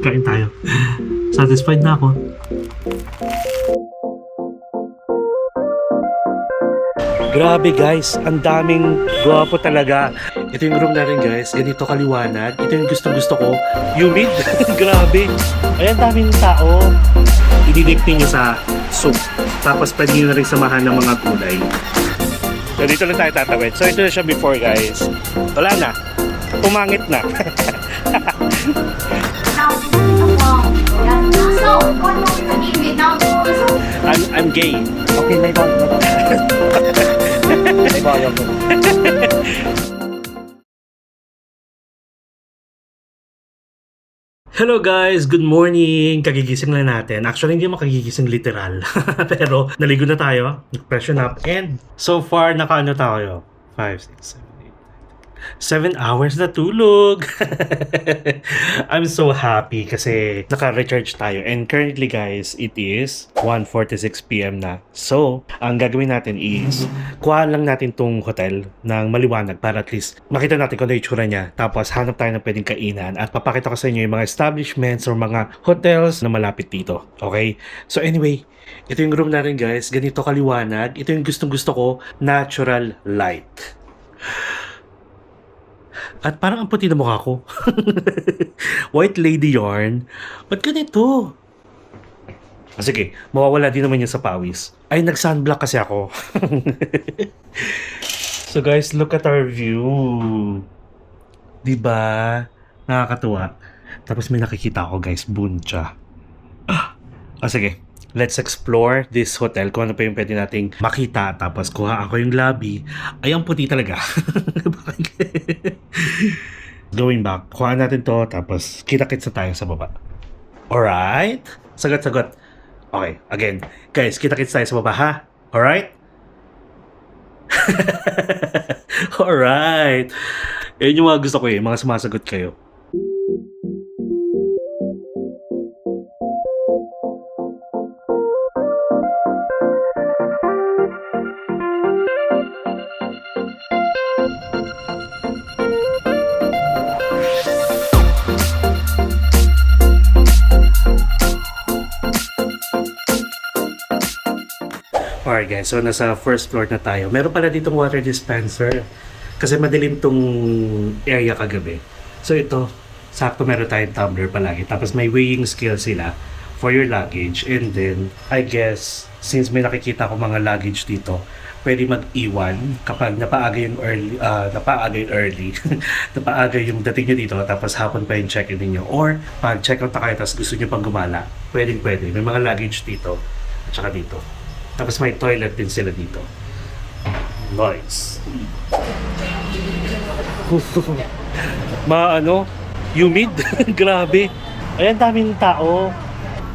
Kain tayo. Satisfied na ako. Grabe guys, ang daming gwapo talaga. Ito yung room natin guys, ganito kaliwanag. Ito yung gusto ko. Humid, grabe. Ayan, daming tao. Ididipin nyo sa soup. Tapos pwede nyo na rin samahan ng mga gulay. So dito lang tayo tatawid. So ito na siya before guys. Wala na. Pumangit na. I'm gay. Okay, may bawal mo. May bawal mo. Hello guys! Good morning! Kagigising lang natin. Actually, hindi makagigising literal. Pero, naligo na tayo. Nag-freshen up. And, so far, nakaano tayo? 5, 6, 7 hours na tulog. I'm so happy kasi naka-recharge tayo. And currently guys, it is 1:46 PM na. So, ang gagawin natin is kuha lang natin tong hotel ng maliwanag para at least makita natin kung ano yung itsura niya. Tapos hanap tayo ng pwedeng kainan at papakita ko sa inyo yung mga establishments or mga hotels na malapit dito. Okay? So anyway, ito yung room natin guys. Ganito kaliwanag. Ito yung gustong-gusto ko, natural light. At parang ang puti na mukha ko. White lady yarn. Ba't ganito? Sige, mawawala din naman yan sa pawis. Ay, nag-sunblock kasi ako. So guys, look at our view. Diba? Nakakatuwa. Tapos may nakikita ako guys, buncha. Sige. Let's explore this hotel kung ano pa yung pwede nating makita. Tapos kuha ako yung lobby. Ay, ang puti talaga. Going back, kuha natin to. Tapos kita-kits na tayo sa baba. Alright? Sagot-sagot. Okay, again. Guys, kita-kits tayo sa baba, ha? Alright? Alright. Yan yung mga gusto ko mga sumasagot kayo. Alright guys, so nasa first floor na tayo. Meron pala ditong water dispenser kasi madilim tong area kagabi. So ito, sakto meron tayong tumbler palagi. Tapos may weighing scale sila for your luggage. And then, I guess, since may nakikita ko mga luggage dito, pwede mag-iwan kapag napaaga yung early, napaaga yung dating nyo dito, tapos hapon pa yung check-in niyo. Or, pag check-out na kayo, tapos gusto nyo pang gumala, pwede. May mga luggage dito, at saka dito. Tapos may toilet din sila dito. Nice. Humid. Grabe. Ayan, daming tao.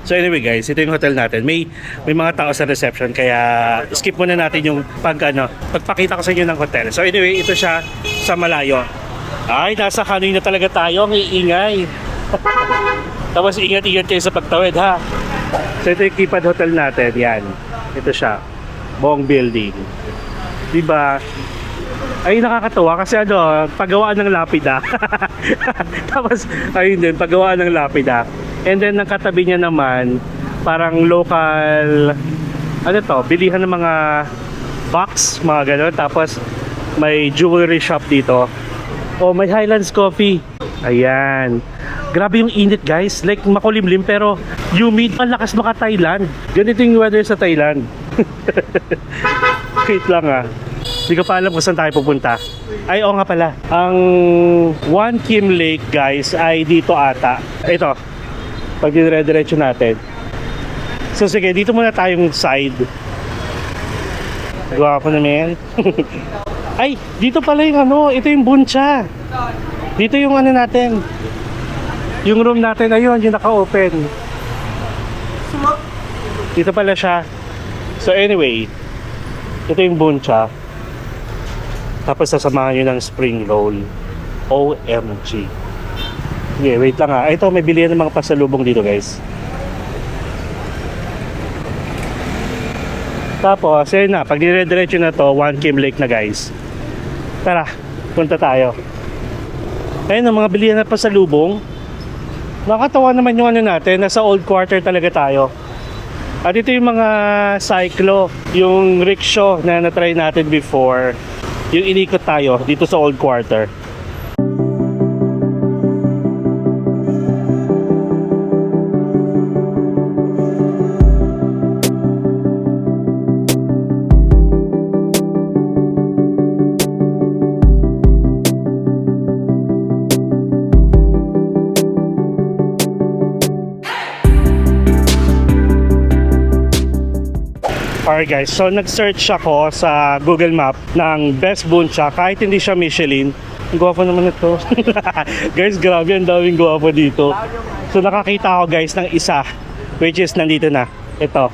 So anyway guys, ito yung hotel natin. May mga tao sa reception kaya skip muna natin yung pagpakita ko sa inyo ng hotel. So anyway, ito siya sa malayo. Ay, nasa Hanoi na talaga tayo. Ang iingay. Tapos ingat-ingat kayo sa pagtawid ha. So ito yung Kipad Hotel natin. Yan. Ito siya. Buong building. Diba? Ay, nakakatawa kasi paggawaan ng lapida. Tapos, ayun din, paggawaan ng lapida. And then, ang katabi niya naman, parang local, bilihan ng mga box, mga gano'n. Tapos, may jewelry shop dito. Oh, may Highlands Coffee. Ayan. Grabe yung init guys, like makulimlim pero humid, ang lakas maka-Thailand. Ganito yung weather sa Thailand. Wait lang hindi ko pa alam kung saan tayo pupunta. Ay, oo nga pala, ang One Kim Lake guys ay dito ata. Ito, pag dire-diretso natin. So sige, dito muna tayong side. Gwapo naman. Ay, dito pala yung ito yung buncha. Dito yung natin. Yung room natin, ayun, yung naka-open. Dito pala siya. So anyway, ito yung buncha. Tapos sasamahan nyo ng spring roll. OMG. Okay, wait lang Ito, may bilihan ng mga pasalubong dito guys. Tapos, ayun na, pag dire-diretso na to, One Kim Lake na guys. Tara, punta tayo. Ayun ang mga bilihan na pasalubong. Nakakatawa naman yung ano natin, nasa old quarter talaga tayo. At ito yung mga cyclo, yung rickshaw na na-try natin before. Yung inikot tayo dito sa old quarter. Alright guys, so nag-search ako sa Google Map ng best buncha kahit hindi siya Michelin. Ang gwapo naman ito. Guys, grabe, ang daming gwapo dito. So nakakita ako guys ng isa, which is nandito na. Ito.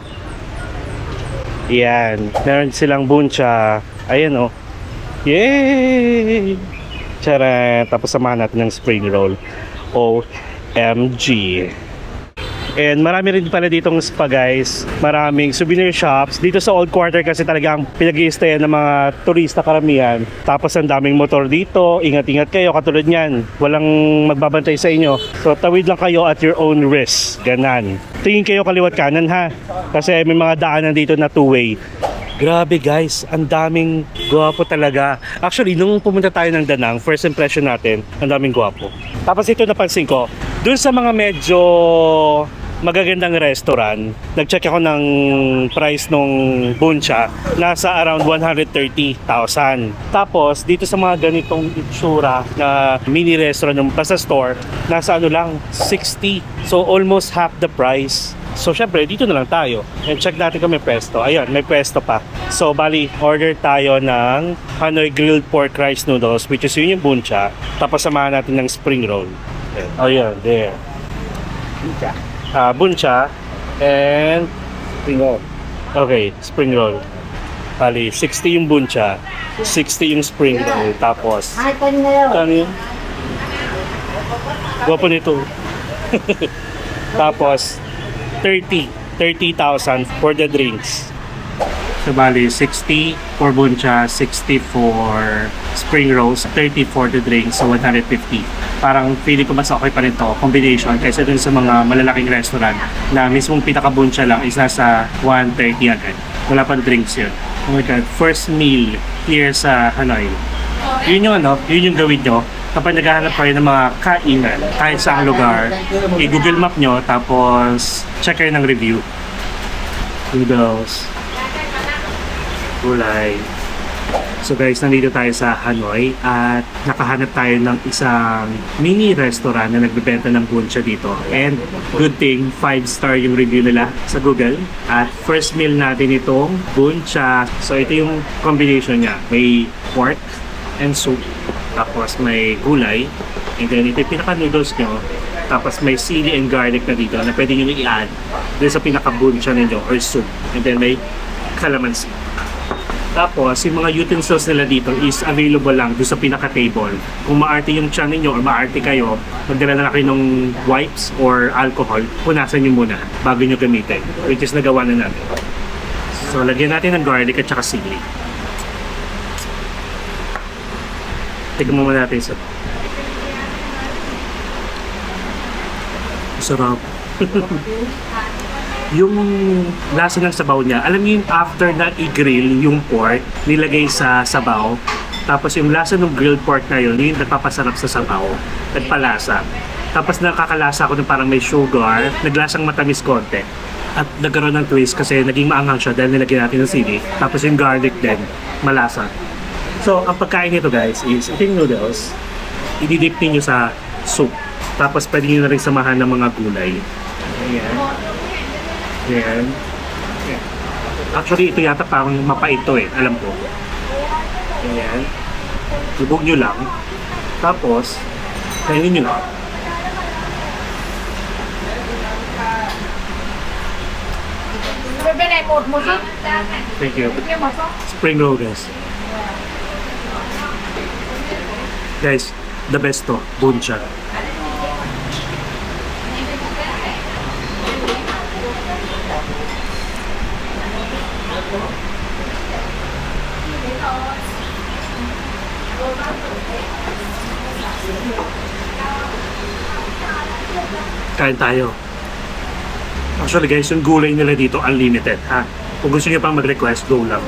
Yan, meron silang buncha. Ayan oh. Yay! Tara, tapos samahan natin ng spring roll. OMG. And marami rin pala ditong spa guys. Maraming souvenir shops. Dito sa old quarter kasi talagang pinag-i-stayan ng mga turista karamihan. Tapos ang daming motor dito. Ingat-ingat kayo katulad niyan. Walang magbabantay sa inyo. So tawid lang kayo at your own risk. Ganan. Tingin kayo kaliwat kanan ha. Kasi may mga daanan dito na two-way. Grabe guys, ang daming gwapo talaga. Actually, nung pumunta tayo ng Danang, first impression natin, ang daming gwapo. Tapos ito napansin ko, dun sa mga medyo magagandang restaurant, nag-check ako ng price nung buncha, nasa around 130,000. Tapos dito sa mga ganitong itsura na mini restaurant ng basta store, nasa ano lang 60. So almost half the price. So syempre dito na lang tayo. And check natin kung may pwesto. Ayun, may pwesto pa. So bali, order tayo ng Hanoi grilled pork rice noodles, which is yun yung buncha. Tapos samahan natin ng spring roll. Ayun, there. Buncha and spring roll. Okay, spring roll. Bali, 60 yung buncha, 60 yung spring roll. Tapos, ano yun? Gwapo nito. Tapos, 30,000 for the drinks. So, bali, 60 for buncha, 60 for spring rolls, 30 for the drinks, so 150. Parang feeling ko mas okay pa rin to, combination, kaysa dun sa mga malalaking restaurant na mismong pinaka-buncha lang is nasa 130 agad. Wala pang drinks yun. Oh my God, first meal here sa Hanoi. Yun yung ano, yun yung gawin nyo. Kapag naghahanap kayo ng mga kainan, kahit saang lugar, i-Google Map nyo, tapos check kayo ng review. Noodles. Gulay. So guys, nandito tayo sa Hanoi at nakahanap tayo ng isang mini restaurant na nagbebenta ng buncha dito. And good thing, 5-star yung review nila sa Google. At first meal natin itong buncha. So ito yung combination niya. May pork and soup. Tapos may gulay. And then ito yung pinaka-noodles nyo. Tapos may sili and garlic na dito na pwede nyo i-add dun sa pinaka-buncha ninyo or soup. And then may calamansi. Tapos, yung mga utensils nila dito is available lang doon sa pinaka-table. Kung maarte yung tiyan ninyo or maarte kayo, magdala na kayo ng wipes or alcohol, punasan nyo muna bago nyo gamitin. Which is nagawa na natin. So, lagyan natin ng garlic at saka sili. Tignan mo muna natin sa sarap. Yung lasa ng sabaw niya, alam niyo yung after na i-grill yung pork, nilagay sa sabaw, tapos yung lasa ng grilled pork na yun, yung nagpapasarap sa sabaw, nagpalasa. Tapos nakakalasa ako ng parang may sugar, naglasang matamis konti. At nagkaroon ng twist kasi naging maanghang siya dahil nilagyan natin ng sili. Tapos yung garlic din, malasa. So, ang pagkain nito guys is, ito yung noodles, ididip niyo sa soup. Tapos pwede nyo na rin samahan ng mga gulay. Ayan. Ayan. Actually, ito yata parang mapait to eh. Alam ko. Ayan. Lubog nyo lang. Tapos, kainin nyo lang. Thank you. Spring roll guys. Guys, the best to. Buncha. Kain tayo. Actually guys, yung gulay nila dito unlimited ha. Kung gusto niyo pang mag-request, go lang.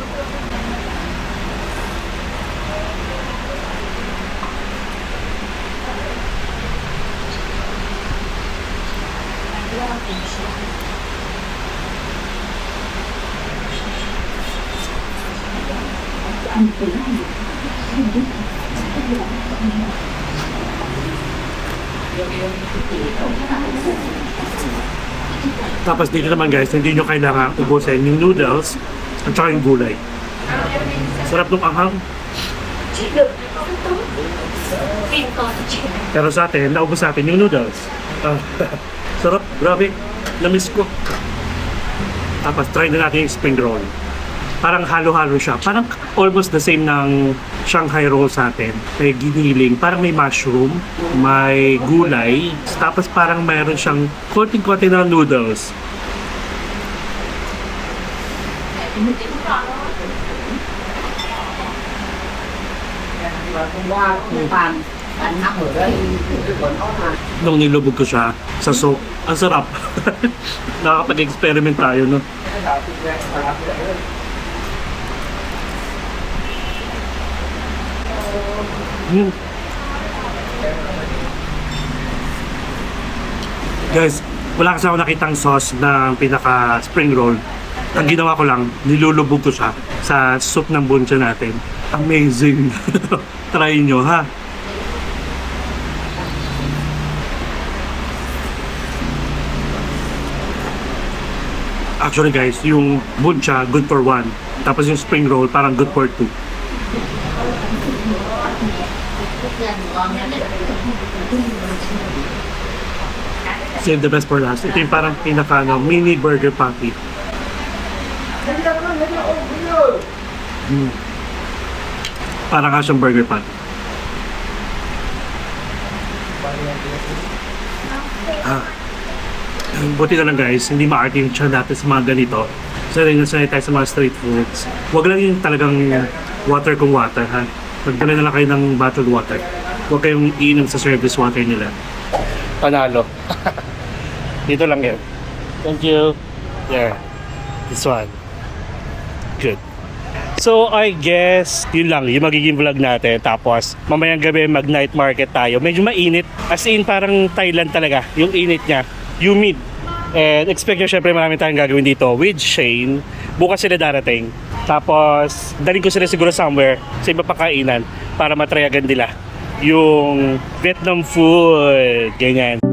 Tapos dito naman guys, hindi nyo kailangan ubusin yung noodles at saka yung gulay. Sarap nung anghang. Pero sa atin, naubos natin yung noodles. Sarap, grabe. Namiss ko. Tapos try na natin yung spring roll. Parang halo-halo siya. Parang almost the same ng Shanghai roll sa atin. May giniling, parang may mushroom, may gulay, tapos parang mayroon siyang konting-konti na noodles. Nung nilubog ko siya sa soup, ang sarap. Nakakapag-experiment tayo, no? Guys, wala kasi ako nakitang sauce ng pinaka spring roll. Ang ginawa ko lang, nilulubog ko siya sa soup ng buncha natin. Amazing! Try nyo ha! Actually guys, yung buncha good for 1. Tapos yung spring roll parang good for 2. Save the best for last. Ito yung parang pinaka mini burger patty. Parang nga siyang burger patty. Buti na lang guys, hindi maarte yung tiyan natin sa mga ganito. Sanay tayo sa mga street foods. Huwag lang yung talagang water kung water ha. Magdala na lang kayo ng bottled water. Huwag kayong iinom sa service water nila. Panalo. Dito lang yan. Thank you. Yeah. This one. Good. So I guess yun lang yung magiging vlog natin. Tapos mamayang gabi mag night market tayo. Medyo mainit. As in parang Thailand talaga. Yung init niya. Humid. And expect nyo syempre marami tayong gagawin dito with Shane. Bukas sila darating. Tapos dalhin ko sila siguro somewhere sa iba pang kainan para matry agad nila yung Vietnam food. Ganyan.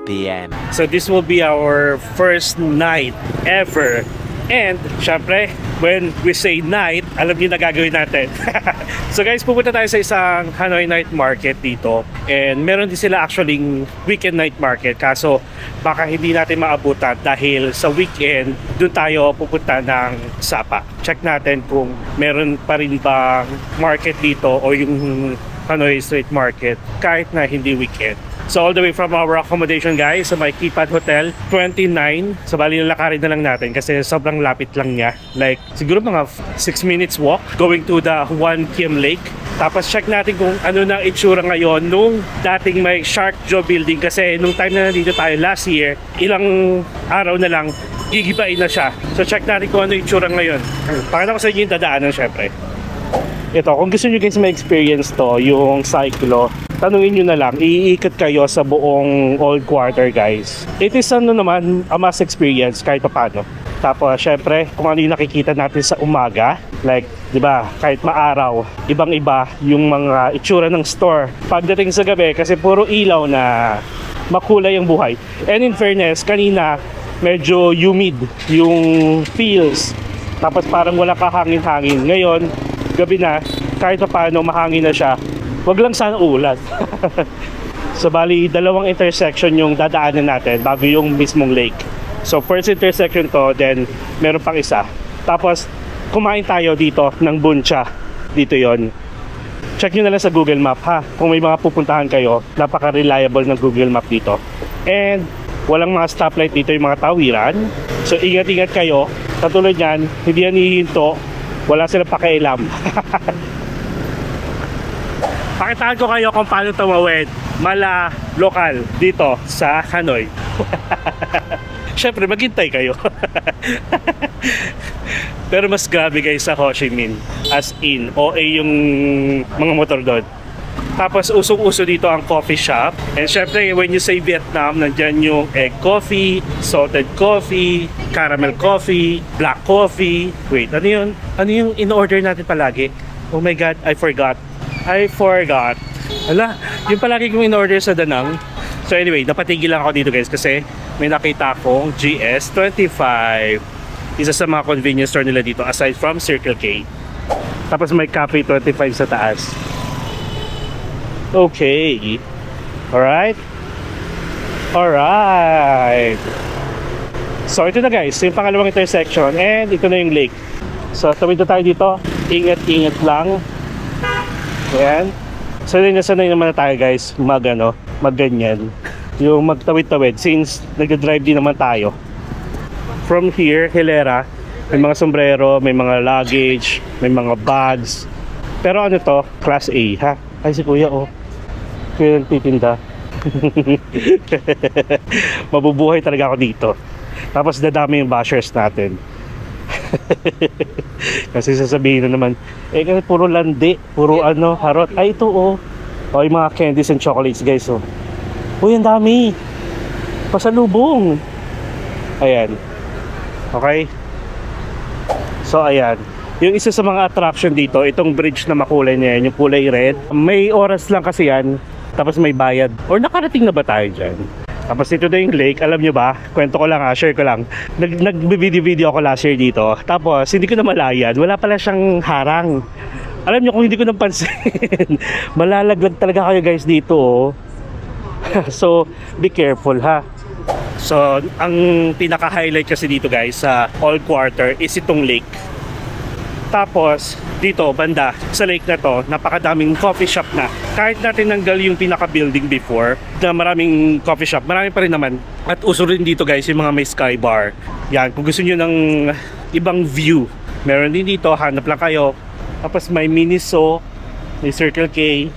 PM. So this will be our first night ever. And syempre, when we say night, alam niyo na gagawin natin. So guys, pupunta tayo sa isang Hanoi night market dito. And meron din sila actually weekend night market. Kaso baka hindi natin maabutan dahil sa weekend, doon tayo pupunta ng Sapa. Check natin kung meron pa rin bang market dito o yung Hanoi Street Market kahit na hindi weekend. So all the way from our accommodation guys sa may Kipad Hotel 29. So bali lalakarin na lang natin kasi sobrang lapit lang niya. Like siguro mga 6 minutes walk going to the Huan Kiem Lake. Tapos check natin kung ano na itsura ngayon nung dating may Shark Jaw building kasi nung time na nandito tayo last year, ilang araw na lang gigibain na siya. So check natin kung ano itsura ngayon. Pakita ko sa inyo yung dadaanan syempre. Ito, kung gusto nyo guys ma-experience to, yung cyclo, tanungin nyo na lang, iikot kayo sa buong old quarter guys. It is ano naman, a must experience kahit pa paano. Tapos syempre, kung ano yung nakikita natin sa umaga, like, di ba, kahit maaraw, ibang-iba yung mga itsura ng store. Pagdating sa gabi, kasi puro ilaw na makulay ang buhay. And in fairness, kanina, medyo humid yung feels. Tapos parang wala kahangin-hangin. Ngayon, gabi na, kahit pa paano mahangin na siya, wag lang sana ulan. So bali, dalawang intersection yung dadaanan natin bago yung mismong lake. So first intersection to, then meron pang isa. Tapos kumain tayo dito ng buncha. Dito yon. Check nyo na lang sa Google Map ha, kung may mga pupuntahan kayo. Napaka-reliable ng Google Map dito. And walang mga stoplight dito, yung mga tawiran. So ingat-ingat kayo. Katulad yan, hindi yan hihinto. Wala silang pakialam. Pakitaan ko kayo kung paano tumawid mala lokal dito sa Hanoi. Syempre maghintay kayo. Pero mas grabe guys sa Ho Chi Minh. As in, OA yung mga motor doon. Tapos usong-uso dito ang coffee shop. And syempre when you say Vietnam, nandyan yung egg coffee, salted coffee, caramel coffee, black coffee. Wait, ano yun? Ano yung in-order natin palagi? Oh my God, I forgot. Hala, yung palagi kong in-order sa Danang. So anyway, napatigil lang ako dito guys kasi may nakita akong GS25. Isa sa mga convenience store nila dito aside from Circle K. Tapos may Cafe 25 sa taas. Okay. Alright. So ito na guys, yung pangalawang intersection and ito na yung lake. So tawid na tayo dito. Ingat-ingat lang. Ayan. Sanay naman na tayo guys mag ganyan. Yung magtawid-tawid since nag-drive din naman tayo. From here, Hilera, may mga sombrero, may mga luggage, may mga bags. Pero ano to? Class A, ha? Ay si kuya, oh. Kuya nagtitinda. Mabubuhay talaga ako dito. Tapos dadami yung bashers natin. Kasi sasabihin na naman, kasi puro landi, puro harot. Ay ito, oh. O yung mga candies and chocolates guys, oh. Uy, ang dami. Pasalubong. Ayan. Okay. So ayan. Yung isa sa mga attraction dito, itong bridge na makulay na yan, yung kulay red. May oras lang kasi yan. Tapos may bayad. Or nakarating na ba tayo dyan? Tapos ito na yung lake, alam nyo ba? Kwento ko lang share ko lang. Nag-video ako last year dito. Tapos hindi ko na malayan, wala pala siyang harang. Alam nyo kung hindi ko napansin, malalaglag talaga kayo guys dito, oh. So, be careful ha. So, ang pinaka-highlight kasi dito guys sa all quarter is itong lake. Tapos, dito, banda, sa lake na to, napakadaming coffee shop na. Kahit natin nanggal yung pinaka-building before, na maraming coffee shop, marami pa rin naman. At uso rin dito guys, yung mga may sky bar. Yan, kung gusto nyo ng ibang view, meron din dito, hanap lang kayo. Tapos may Miniso, may Circle K.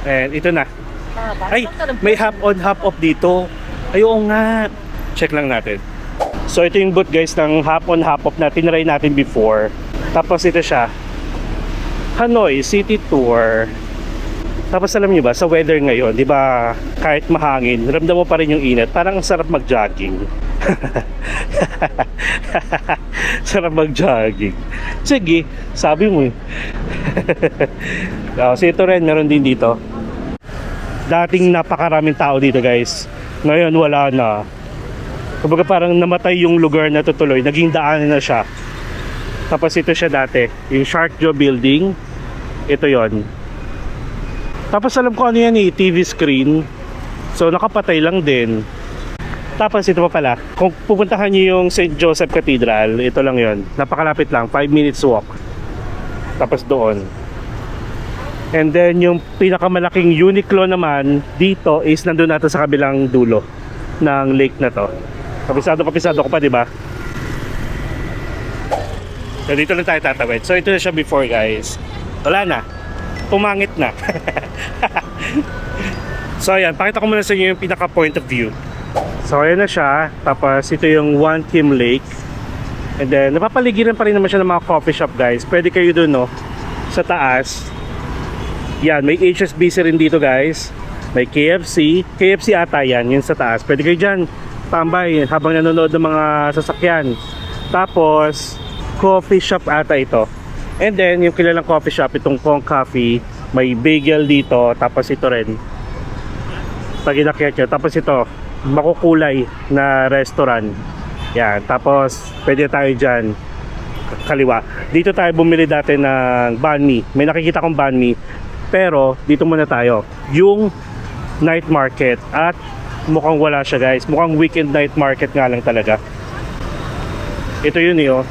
And ito na. Ay, may hop on, hop off dito. Ay, oo nga. Check lang natin. So, ito yung booth guys ng hop on, hop off na tinry natin before. Tapos ito siya, Hanoi City Tour. Tapos alam niyo ba, sa weather ngayon, di ba, kahit mahangin, ramdam mo pa rin yung init. Parang sarap mag-jogging. Sarap mag-jogging. Sige, sabi mo eh. So ito rin, meron din dito. Dating napakaraming tao dito guys. Ngayon wala na. Kumbaga parang namatay yung lugar na tutuloy. Naging daanan na siya. Tapos ito siya dati, yung Shark Jaw Building. Ito yon. Tapos alam ko ano yan eh, TV screen. So nakapatay lang din. Tapos ito pa pala, kung pupuntahan niyo yung St. Joseph Cathedral, ito lang yon. Napakalapit lang, 5 minutes walk. Tapos doon. And then yung pinakamalaking Uniqlo naman dito is nandun natin sa kabilang dulo ng lake na to. Kapisado ko pa, di ba? So dito lang tayo tatawid. So ito na siya before guys. Wala na. Pumangit na. So ayan, pakita ko muna sa inyo yung pinaka point of view. So ayan na siya. Tapos ito yung One Kim Lake. And then napapaligiran pa rin naman siya ng mga coffee shop guys. Pwede kayo dun no, sa taas. Yan, may HSBC rin dito guys. May KFC. KFC ata yan, yun sa taas. Pwede kayo dyan tambay habang nanonood ng mga sasakyan. Tapos coffee shop ata ito. And then yung kilalang coffee shop, itong Kong Coffee. May bagel dito. Tapos ito rin, pag inakyat nyo. Tapos ito, makukulay na restaurant. Yan, tapos pwede tayo dyan kaliwa. Dito tayo bumili dati ng banh mi. May nakikita kong banh mi. Pero dito muna tayo, yung night market. At mukhang wala siya guys. Mukhang weekend night market nga lang talaga. Ito yun eh oh.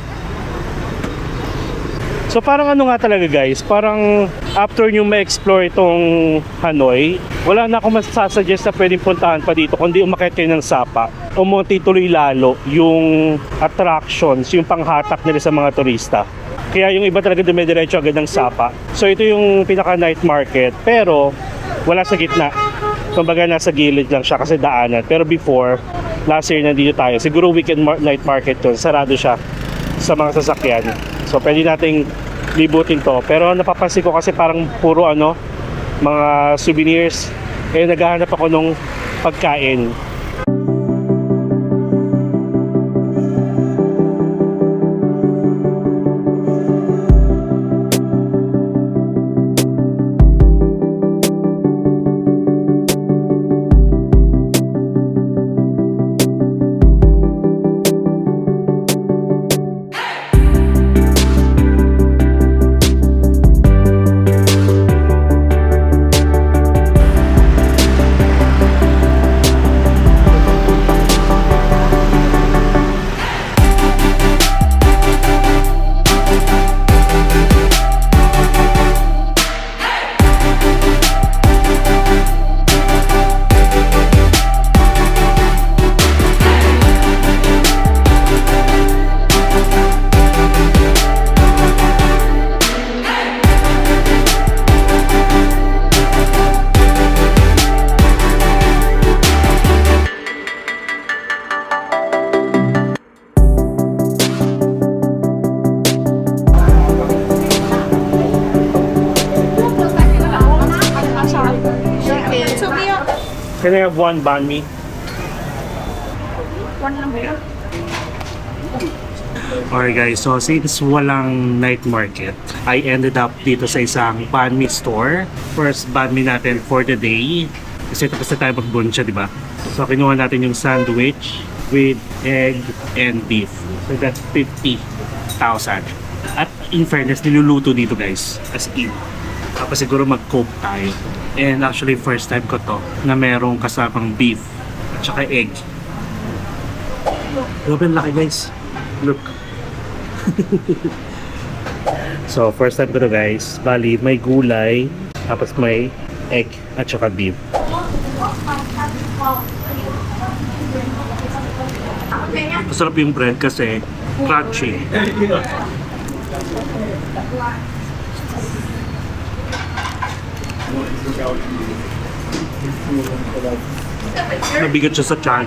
So parang ano nga talaga guys, parang after nyo ma-explore itong Hanoi, wala na akong masasuggest na pwedeng puntahan pa dito kundi umakyat kayo ng Sapa. Umunti tuloy lalo yung attractions, yung panghatak nila sa mga turista. Kaya yung iba talaga dumidiretso agad ng Sapa. So ito yung pinaka night market, pero wala sa gitna. Kumbaga nasa gilid lang siya kasi daanan. Pero before, last year nandito tayo. Siguro weekend night market yun. Sarado siya sa mga sasakyan. So pwede nating libutin to. Pero napapansin ko kasi parang puro ano, mga souvenirs. Eh naghahanap ako nung pagkain. Can I have one banh mi? Alright guys, so since walang night market, I ended up dito sa isang banh mi store. First banh mi natin for the day. Kasi tapos na tayo magbuncha, di ba? So kinuha natin yung sandwich with egg and beef. So that's 50,000. At in fairness, niluluto dito guys, as in. Tapos siguro mag-cook tayo. And actually first time ko to na merong kasamang beef at saka egg. Grabe ang laki guys. Look. So first time ko to guys. Bali may gulay, tapos may egg at saka beef. Masarap yung bread kasi crunchy. Mabigat siya sa tiyan.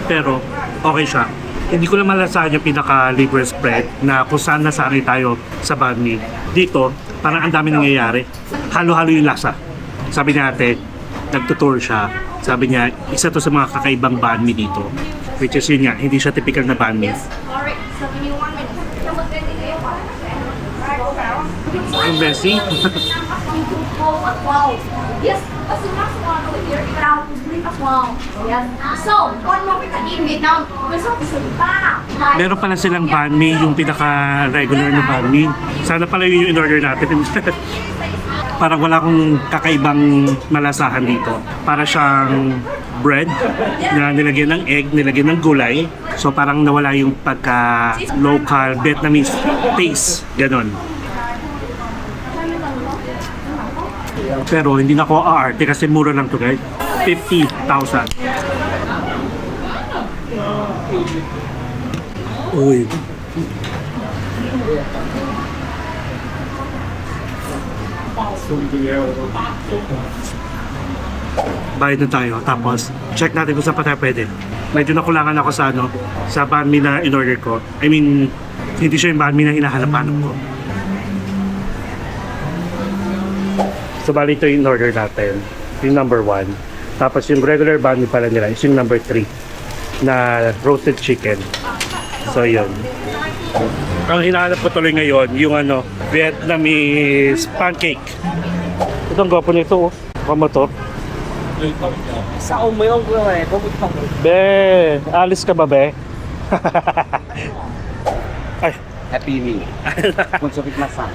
Pero okay siya. Hindi ko lang malasahan yung pinaka-liver spread na kung saan nasanay tayo sa banh mi. Dito, parang ang dami nangyayari. Halo-halo yung lasa. Sabi niya ate, nagtutour siya. Sabi niya, isa to sa mga kakaibang banh mi dito. Which is yun nga, hindi siya typical na banh mi. Ang messy. Yes, as soon as one over here, it out is really as well. Yes. So, one more we can eat it now. We're so Meron pala silang banh mi, yung pinaka-regular na banh mi. Sana pala yun yung in-order natin. Parang wala akong kakaibang malasahan dito. Para siyang bread na nilagyan ng egg, nilagyan ng gulay. So parang nawala yung pagka-local Vietnamese taste. Ganon. Pero hindi na ako aarte kasi mura lang to guys. 50,000. Uy. Bayad na tayo. Tapos, check natin kung saan pa tayo pwede. Medyo nakulangan ako sa sa banh mi na in-order ko. I mean, hindi siya yung banh mi na hinahanapan ko. So, bali ito yung order natin. Yung number 1. Tapos yung regular banh mi pala nila is yung number 3 na roasted chicken. So, yun. Ang hinahanap ko tuloy ngayon, yung Vietnamese pancake. Itong gwapo nito, oh. Kamotor. Sao mấy ông vừa này có một phòng Be, alis ka ba, be? Ay, Happy Meal. Kung sabit masa.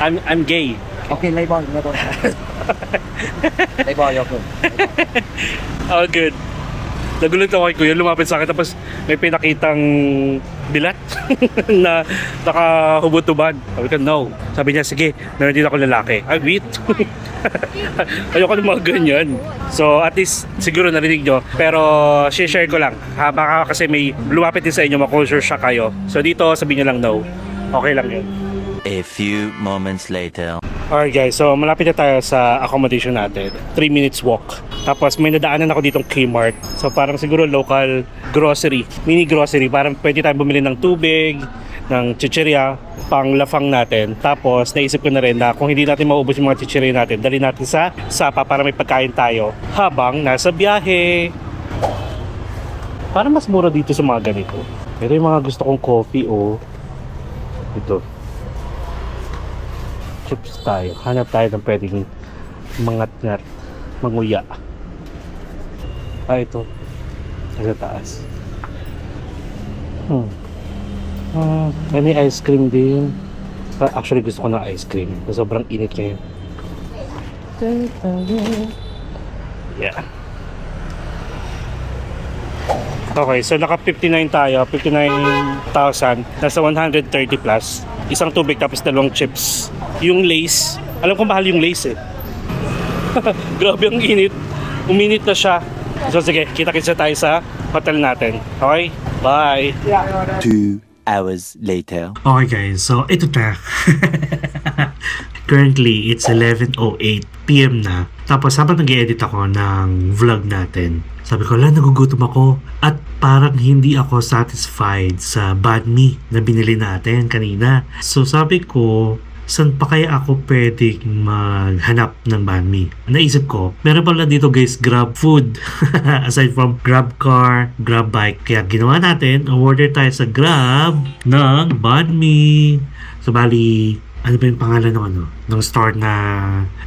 I'm gay. Okay, label. Label, okay. Oh, good. Nagulat ako kay Kuya, lumapit sa akin tapos may pinakitang bilat na nakahubot-tubad. Sabi ko, no. Sabi niya, sige, meron din ako lalaki. Ay, wait. Ayoko ng mga ganyan. So, at least, siguro narinig nyo. Pero, share ko lang. Baka kasi may lumapit din sa inyo, ma-culture shock kayo. So, dito, sabihin nyo lang no. Okay lang yun. A few moments later. Alright guys, so malapit na tayo sa accommodation natin. 3 minutes walk. Tapos may nadaanan ako ditong Kmart. So parang siguro local grocery, mini grocery. Parang pwede tayo bumili ng tubig, ng chichirya, pang lafang natin. Tapos naisip ko na rin na kung hindi natin maubos yung mga chichirya natin, dali natin sa Sapa para may pagkain tayo habang nasa biyahe. Parang mas mura dito sa mga ganito. Ito yung mga gusto kong coffee Ito. Chips tayo. Hanap tayo ng pwedeng mangat-ngat, manguya. Ito. Sa taas. May ice cream din. Actually, gusto ko ng ice cream. Sobrang init ngayon. Yeah. Okay, so naka 59 tayo. 59,000. Nasa 130 plus. Isang tubig tapos 2 chips. Yung Lays, alam ko mahal yung Lays eh. Grabe ang init. Uminit na siya. So sige, kita-kitsa tayo sa hotel natin. Okay? Bye! 2 hours later. Okay guys, so ito na. Currently, it's 11:08 PM na. Tapos habang nag-edit ako ng vlog natin, sabi ko, nagugutom ako at parang hindi ako satisfied sa banh mi na binili natin kanina. So sabi ko, saan pa kaya ako pwedeng maghanap ng banh mi? Naisip ko, meron pala dito guys, Grab food. Aside from Grab car, Grab bike. Kaya ginawa natin, order tayo sa Grab ng banh mi. So bali, ano ba yung pangalan ng store na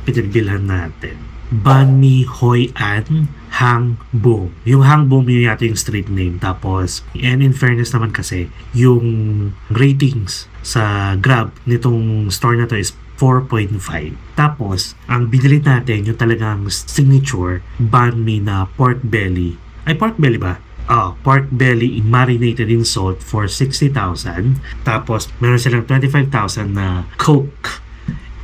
pinagbilhan natin? Banh mi Hoi An Hang Boom. Yung Hang Boom yun yata yung street name. Tapos, and in fairness naman kasi, yung ratings sa Grab nitong store na to is 4.5. Tapos, ang binili natin yung talagang signature banh mi na pork belly. Ay, pork belly ba? Pork belly marinated in salt for 60,000. Tapos, meron silang 25,000 na Coke.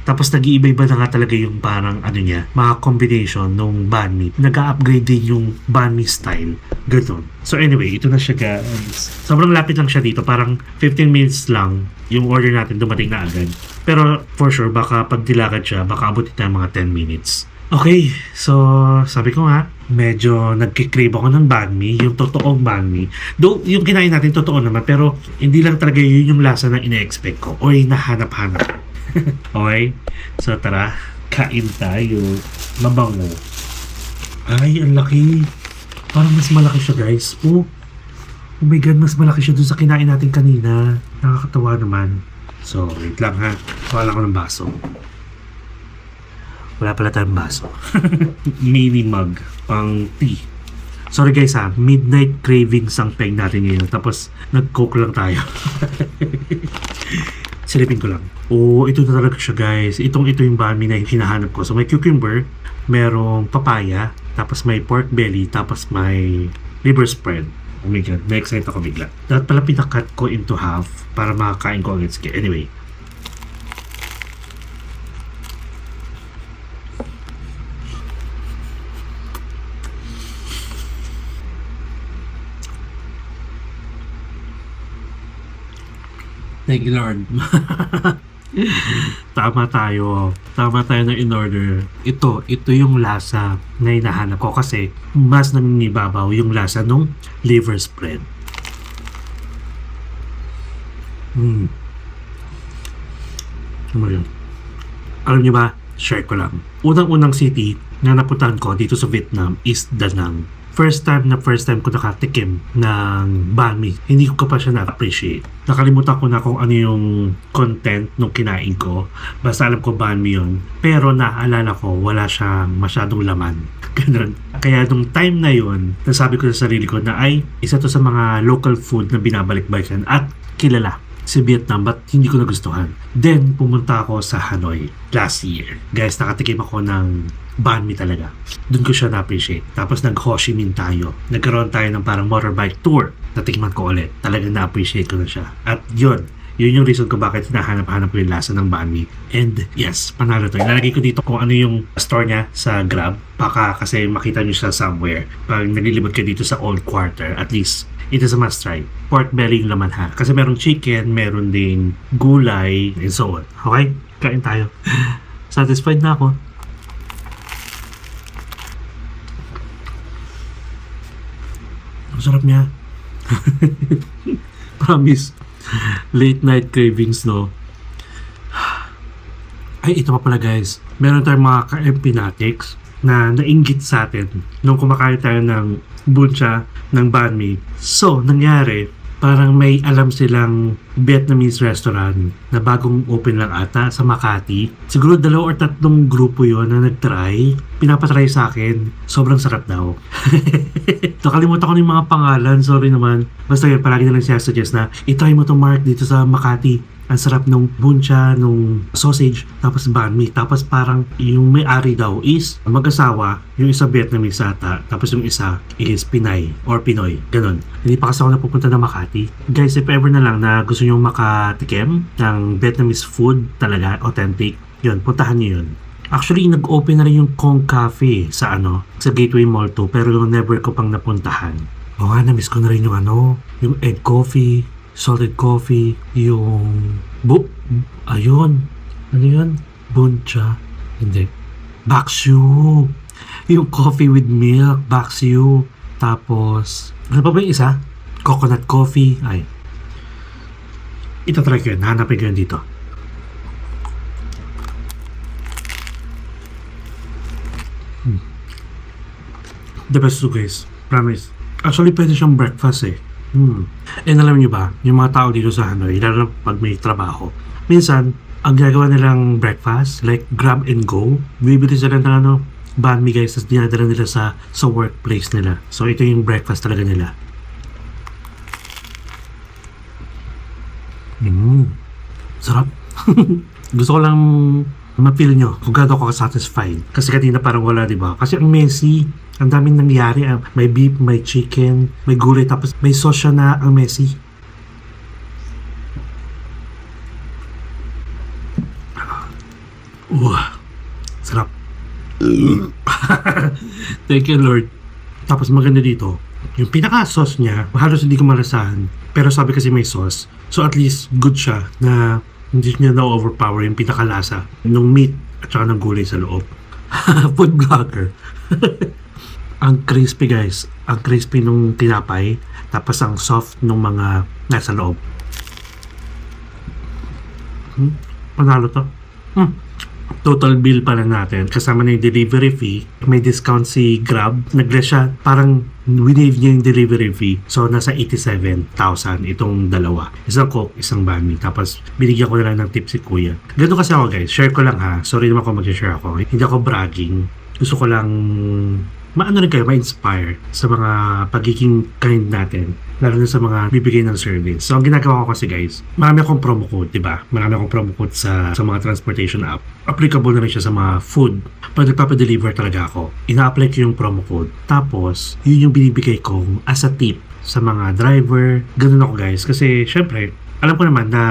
Tapos nag-iiba-iba na nga talaga yung parang mga combination nung banh mi. Nag-upgrade din yung banh mi style. Ganun. So anyway, ito na siya guys. Sobrang lapit lang siya dito. Parang 15 minutes lang yung order natin dumating na agad. Pero for sure, baka pag dilakad siya, baka abutin tayo mga 10 minutes. Okay, so sabi ko nga, medyo nagkikrave ako ng banh mi, yung totoong banh mi. Though yung kinain natin totoo naman, pero hindi lang talaga yun yung lasa na ina-expect ko o yung nahanap-hanap. Okay, so tara, kain tayo. Mabango. Ay, ang laki. Parang mas malaki siya guys. Oh my god, mas malaki siya dun sa kinain natin kanina. Nakakatawa naman. So, wait lang ha. Wala ko ng baso. Wala pala tayong baso. Mini mug pang tea. Sorry guys ha, midnight cravings ang peg natin ngayon. Tapos nag-coke lang tayo. Silipin ko lang. Ito na talaga siya guys. Ito yung banh mi na hinahanap ko. So may cucumber, merong papaya, tapos may pork belly, tapos may liver spread. Oh my god, na-excite ako bigla. Dapat pala pinakat ko into half para makakain ko agad. Anyway. Thank you Lord. Tama tayo ng in-order. Ito yung lasa na hinahanap ko kasi mas nangingibabaw yung lasa nung liver spread. Ano yun? Alam niyo ba, share ko lang. Unang-unang city na napuntahan ko dito sa Vietnam is Da Nang. First time ko nakatikim ng banh mi. Hindi ko pa siya na-appreciate. Nakalimutan ko na kung ano yung content nung kinain ko. Basta alam ko banh mi yun. Pero naaalala ko, wala siyang masyadong laman. Ganun. Kaya nung time na yun, nasabi ko sa sarili ko na ay, isa to sa mga local food na binabalik-balikan at kilala sa Vietnam, but hindi ko nagustuhan. Then, pumunta ako sa Hanoi last year. Guys, nakatikim ako ng banh mi talaga. Doon ko siya na-appreciate. Tapos nag-Ho Chi Minh tayo. Nagkaroon tayo ng parang motorbike tour. Natikman ko ulit. Talagang na-appreciate ko na siya. At yun yung reason ko bakit hinahanap-hanap ko yung lasa ng banh mi. And yes, panalo to. Ilalagay ko dito kung ano yung store niya sa Grab. Baka kasi makita nyo siya somewhere. Pag naglilibot ka dito sa Old Quarter, at least it is a must try. Pork belly yung laman ha. Kasi merong chicken, meron ding gulay, and so on. Okay? Kain tayo. Satisfied na ako. Ang sarap niya. Promise. Late night cravings, no? Ay, ito pa pala guys. Meron tayong mga ka-MP Natics na nainggit sa atin nung kumakain tayo ng buncha ng banh mi. So, nangyari, parang may alam silang Vietnamese restaurant na bagong open lang ata sa Makati. Siguro 2 or 3 grupo yon na nag-try. Pinapatry sa akin. Sobrang sarap daw. Nakalimutan ko yung mga pangalan. Sorry naman. Basta yun, palagi na lang siya suggest na itry mo to Mark dito sa Makati. Ang sarap nung buncha, nung sausage, tapos banh mi. Tapos parang yung may-ari daw is mag-asawa, yung isa Vietnamese ata, tapos yung isa is Pinay or Pinoy. Ganon. Hindi pa kasi ako napupunta na Makati. Guys, if ever na lang na gusto nyo makatikim ng Vietnamese food talaga, authentic, yun, puntahan nyo yun. Actually, nag-open na rin yung Kong Cafe sa sa Gateway Mall 2, pero yung never ko pang napuntahan. O nga, na-miss ko na rin yung yung egg coffee, salted coffee, yung ayun, ano yun? Buncha, hindi, Bakshu, yung coffee with milk, Bakshu, tapos ano pa ba yung isa? Coconut coffee. Ay, itatry ko yun, hanapin ko yun dito. The best to guys, promise. Actually, pwede siyang breakfast eh. And alam niyo ba, yung mga tao dito sa Hanoi, lalo na pag may trabaho, minsan, ang ginagawa nilang breakfast, like grab and go, bibili sila ng banh mi guys, tapos dinadala nila sa workplace nila. So, ito yung breakfast talaga nila. Sarap. Gusto ko lang ma-feel nyo kung gaano ako satisfied. Kasi kanina parang wala, diba? Kasi ang messy. Ang daming nangyari. May beef, may chicken, may gulay, tapos may sauce siya na ang messy. Sarap. Thank you, Lord. Tapos maganda dito, yung pinaka-sauce niya, halos hindi ko malasahan. Pero sabi kasi may sauce. So at least good siya na hindi niya na-overpower yung pinaka-lasa ng meat at saka ng gulay sa loob. Food vlogger. Ang crispy guys. Ang crispy nung tinapay. Tapos ang soft nung mga nasa loob. Panalo to. Total bill pala natin. Kasama na yung delivery fee. May discount si Grab. Nag-less siya. Parang winave niya yung delivery fee. So, nasa 87,000 itong dalawa. Isang Coke, isang banh mi. Tapos, binigyan ko na lang ng tip si Kuya. Ganito kasi ako guys. Share ko lang ha. Sorry naman kung mag-share ako. Hindi ako bragging. Gusto ko lang maano rin kayo, ma-inspire sa mga pagiging kind natin, lalo na sa mga bibigay ng service. So, ang ginagawa ko kasi guys, marami akong promo code, diba? Marami akong promo code sa mga transportation app. Applicable na rin siya sa mga food. Pag nagpapadeliver talaga ako, ina-apply ko yung promo code. Tapos, yun yung binibigay ko as a tip sa mga driver. Ganun ako guys. Kasi, syempre, alam ko naman na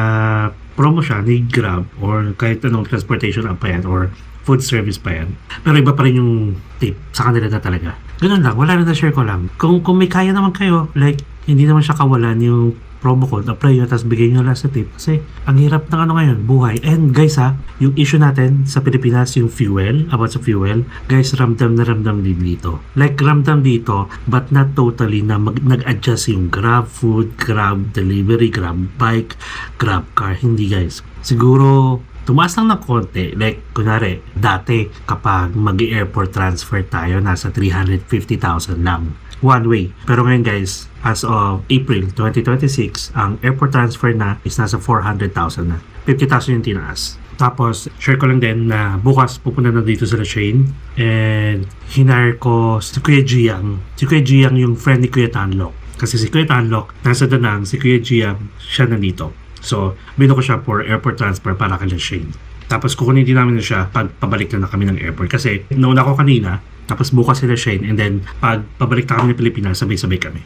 promo siya ni Grab or kahit anong transportation app pa yan or food service pa yan. Pero iba pa rin yung tip sa kanila na talaga. Ganun lang, wala na share ko lang. Kung may kaya naman kayo, like, hindi naman siya kawalan yung promo code, apply nyo, tapos bigay nyo lang sa tip. Kasi, ang hirap ng ngayon, buhay. And guys yung issue natin sa Pilipinas, yung fuel, about sa fuel, guys, ramdam na ramdam din dito. Like, ramdam dito, but not totally na nag-adjust yung Grab food, Grab delivery, Grab bike, Grab car. Hindi guys. Siguro, tumaas lang ng konti. Like, kunwari, dati, kapag mag-airport transfer tayo, nasa 350,000 lang. One way. Pero ngayon guys, as of April 2026, ang airport transfer na is nasa 400,000 na. 50,000 yung tinaas. Tapos, share ko lang din na bukas pupunta na dito sa Shane. And, hinire ko si Kuya Giang. Si Kuya Giang yung friend ni Kuya Tanlok. Kasi si Kuya Tanlok, nasa Danang, si Kuya Giang, siya nandito. So, bino ko siya for airport transfer para kay Shane. Tapos kukunin din namin na siya pag pabalik na kami ng airport. Kasi nauna ko kanina, tapos bukas sila Shane, and then pag pabalik na kami ng Pilipinas, sabay-sabay kami.